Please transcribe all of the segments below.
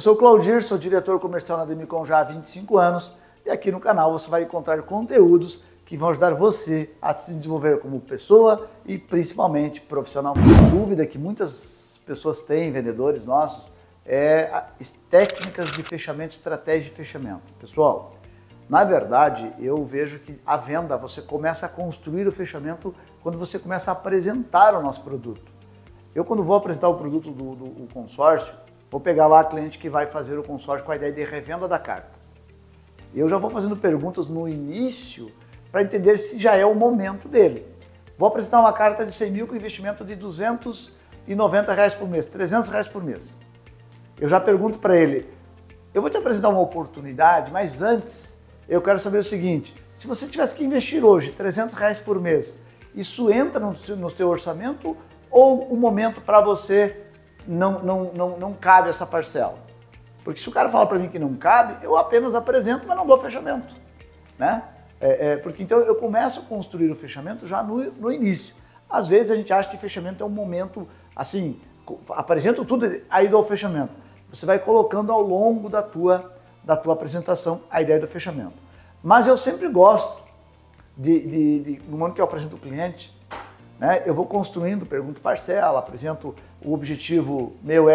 Eu sou o Claudir, sou diretor comercial na Demicon já há 25 anos e aqui no canal você vai encontrar conteúdos que vão ajudar você a se desenvolver como pessoa e principalmente profissionalmente. A dúvida que muitas pessoas têm, vendedores nossos, é técnicas de fechamento, estratégia de fechamento. Pessoal, na verdade eu vejo que a venda, você começa a construir o fechamento quando você começa a apresentar o nosso produto. Eu quando vou apresentar o produto do consórcio, vou pegar lá a cliente que vai fazer o consórcio com a ideia de revenda da carta. Eu já vou fazendo perguntas no início para entender se já é o momento dele. Vou apresentar uma carta de 100 mil com investimento de R$290 por mês, R$300 por mês. Eu já pergunto para ele, eu vou te apresentar uma oportunidade, mas antes eu quero saber o seguinte, se você tivesse que investir hoje R$300 por mês, isso entra no seu orçamento ou o momento para você não cabe essa parcela? Porque se o cara fala para mim que não cabe, eu apenas apresento, mas não dou fechamento, né? Porque então eu começo a construir o fechamento já no início. Às vezes a gente acha que fechamento é um momento, assim, apresento tudo, aí dou o fechamento. Você vai colocando ao longo da tua apresentação a ideia do fechamento. Mas eu sempre gosto no momento que eu apresento o cliente, né, eu vou construindo, pergunto parcela, apresento o objetivo meu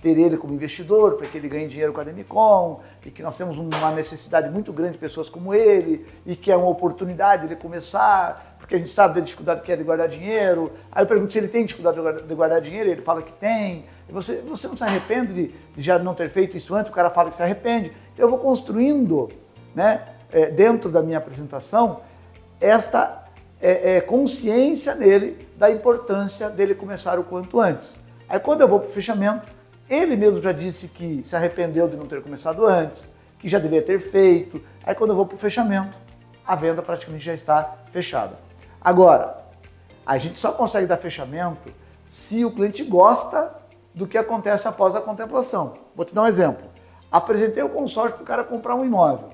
ter ele como investidor, para que ele ganhe dinheiro com a Demicon, e que nós temos uma necessidade muito grande de pessoas como ele, e que é uma oportunidade de ele começar, porque a gente sabe da dificuldade que é de guardar dinheiro. Aí eu pergunto se ele tem dificuldade de guardar dinheiro, ele fala que tem. E você não se arrepende de já não ter feito isso antes? O cara fala que se arrepende. Então eu vou construindo, né, dentro da minha apresentação, esta consciência nele da importância dele começar o quanto antes. Aí quando eu vou para o fechamento, ele mesmo já disse que se arrependeu de não ter começado antes, que já deveria ter feito. Aí quando eu vou para o fechamento, a venda praticamente já está fechada. Agora, a gente só consegue dar fechamento se o cliente gosta do que acontece após a contemplação. Vou te dar um exemplo. Apresentei o consórcio para o cara comprar um imóvel.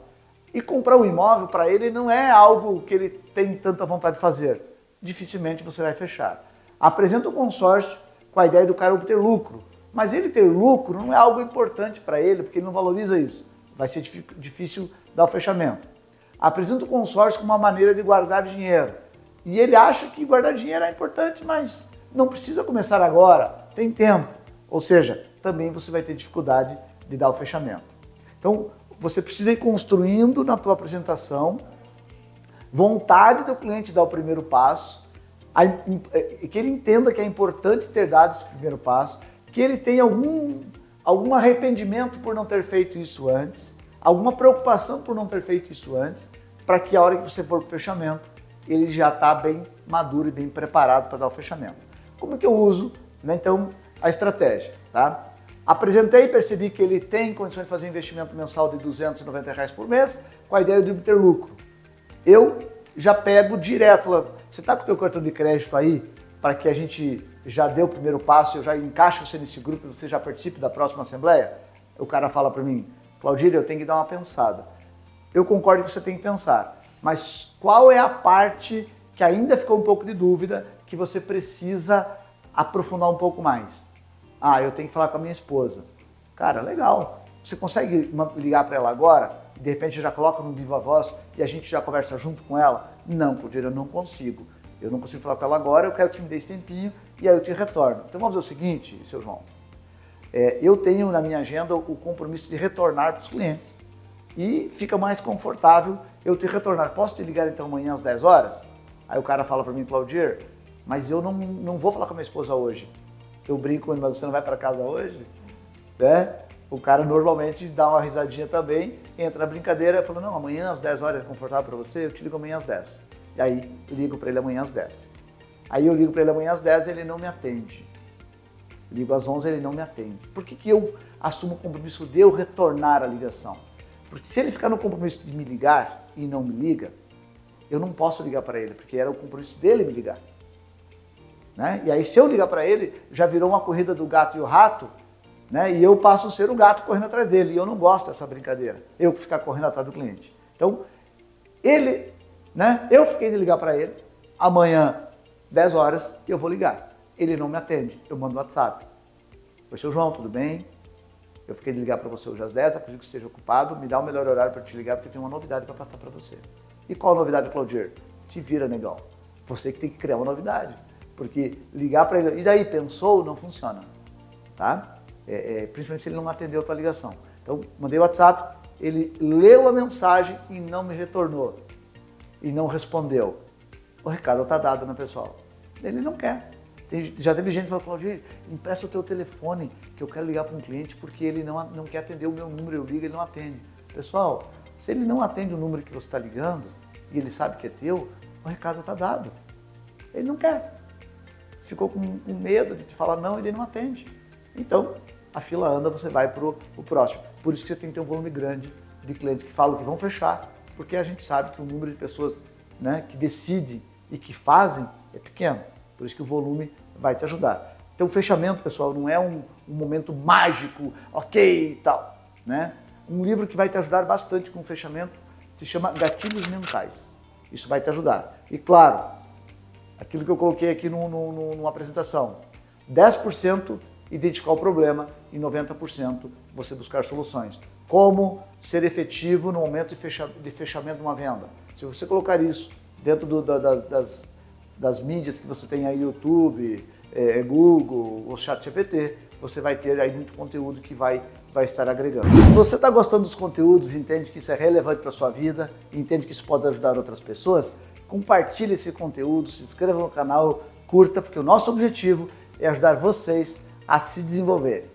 E comprar um imóvel para ele não é algo que ele tem tanta vontade de fazer. Dificilmente você vai fechar. Apresenta o consórcio com a ideia do cara obter lucro. Mas ele ter lucro não é algo importante para ele, porque ele não valoriza isso. Vai ser difícil dar o fechamento. Apresenta o consórcio como uma maneira de guardar dinheiro. E ele acha que guardar dinheiro é importante, mas não precisa começar agora, tem tempo. Ou seja, também você vai ter dificuldade de dar o fechamento. Então, você precisa ir construindo na tua apresentação vontade do cliente dar o primeiro passo, que ele entenda que é importante ter dado esse primeiro passo, que ele tenha algum arrependimento por não ter feito isso antes, alguma preocupação por não ter feito isso antes, para que a hora que você for para o fechamento, ele já está bem maduro e bem preparado para dar o fechamento. Como que eu uso, né, então, a estratégia? Tá? Apresentei e percebi que ele tem condições de fazer um investimento mensal de R$290 por mês, com a ideia de obter lucro. Eu já pego direto, falo, você está com o teu cartão de crédito aí, para que a gente já dê o primeiro passo, eu já encaixo você nesse grupo e você já participe da próxima assembleia? O cara fala para mim, Claudir, eu tenho que dar uma pensada. Eu concordo que você tem que pensar, mas qual é a parte que ainda ficou um pouco de dúvida, que você precisa aprofundar um pouco mais? Ah, eu tenho que falar com a minha esposa. Cara, legal. Você consegue ligar para ela agora? De repente já coloca no Viva Voz e a gente já conversa junto com ela? Não, Claudir, eu não consigo. Eu não consigo falar com ela agora, eu quero que você me dê esse tempinho e aí eu te retorno. Então vamos fazer o seguinte, seu João. Eu tenho na minha agenda o compromisso de retornar para os clientes. E fica mais confortável eu te retornar. Posso te ligar então amanhã às 10 horas? Aí o cara fala para mim, Claudir, mas eu não vou falar com a minha esposa hoje. Eu brinco com ele, mas você não vai para casa hoje? Né? O cara normalmente dá uma risadinha também, entra na brincadeira e fala, não, amanhã às 10 horas é confortável para você? Eu te ligo amanhã às 10. E aí eu ligo para ele amanhã às 10. Aí eu ligo para ele amanhã às 10 e ele não me atende. Ligo às 11 e ele não me atende. Por que eu assumo o compromisso de eu retornar a ligação? Porque se ele ficar no compromisso de me ligar e não me liga, eu não posso ligar para ele, porque era o compromisso dele me ligar. Né? E aí se eu ligar para ele, já virou uma corrida do gato e o rato, né? E eu passo a ser o gato correndo atrás dele. E eu não gosto dessa brincadeira, eu ficar correndo atrás do cliente. Então, eu fiquei de ligar para ele, amanhã, 10 horas, eu vou ligar. Ele não me atende, eu mando WhatsApp. Oi, seu João, tudo bem? Eu fiquei de ligar para você hoje às 10, acredito que esteja ocupado, me dá o melhor horário para te ligar, porque eu tenho uma novidade para passar para você. E qual a novidade, Claudir? Te vira, negão. Você que tem que criar uma novidade. Porque ligar para ele, e daí, pensou, não funciona. Tá? Principalmente se ele não atendeu a tua ligação. Então, mandei o WhatsApp, ele leu a mensagem e não me retornou. E não respondeu. O recado está dado, né, pessoal? Ele não quer. Já teve gente que falou, Claudir, empresta o teu telefone que eu quero ligar para um cliente porque ele não quer atender o meu número, eu ligo, ele não atende. Pessoal, se ele não atende o número que você está ligando e ele sabe que é teu, o recado está dado. Ele não quer. Ficou com medo de te falar não, ele não atende. Então, a fila anda, você vai para o próximo. Por isso que você tem que ter um volume grande de clientes que falam que vão fechar, porque a gente sabe que o número de pessoas, né, que decidem e que fazem é pequeno. Por isso que o volume vai te ajudar. Então, o fechamento, pessoal, não é um momento mágico, ok e tal, né? Um livro que vai te ajudar bastante com o fechamento se chama Gatilhos Mentais. Isso vai te ajudar. E claro, aquilo que eu coloquei aqui numa apresentação, 10% identificar o problema e 90% você buscar soluções. Como ser efetivo no momento de fechamento de uma venda. Se você colocar isso dentro das mídias que você tem aí, YouTube, Google, ou ChatGPT, você vai ter aí muito conteúdo que vai estar agregando. Se você está gostando dos conteúdos, entende que isso é relevante para a sua vida, entende que isso pode ajudar outras pessoas, compartilhe esse conteúdo, se inscreva no canal, curta, porque o nosso objetivo é ajudar vocês a se desenvolver.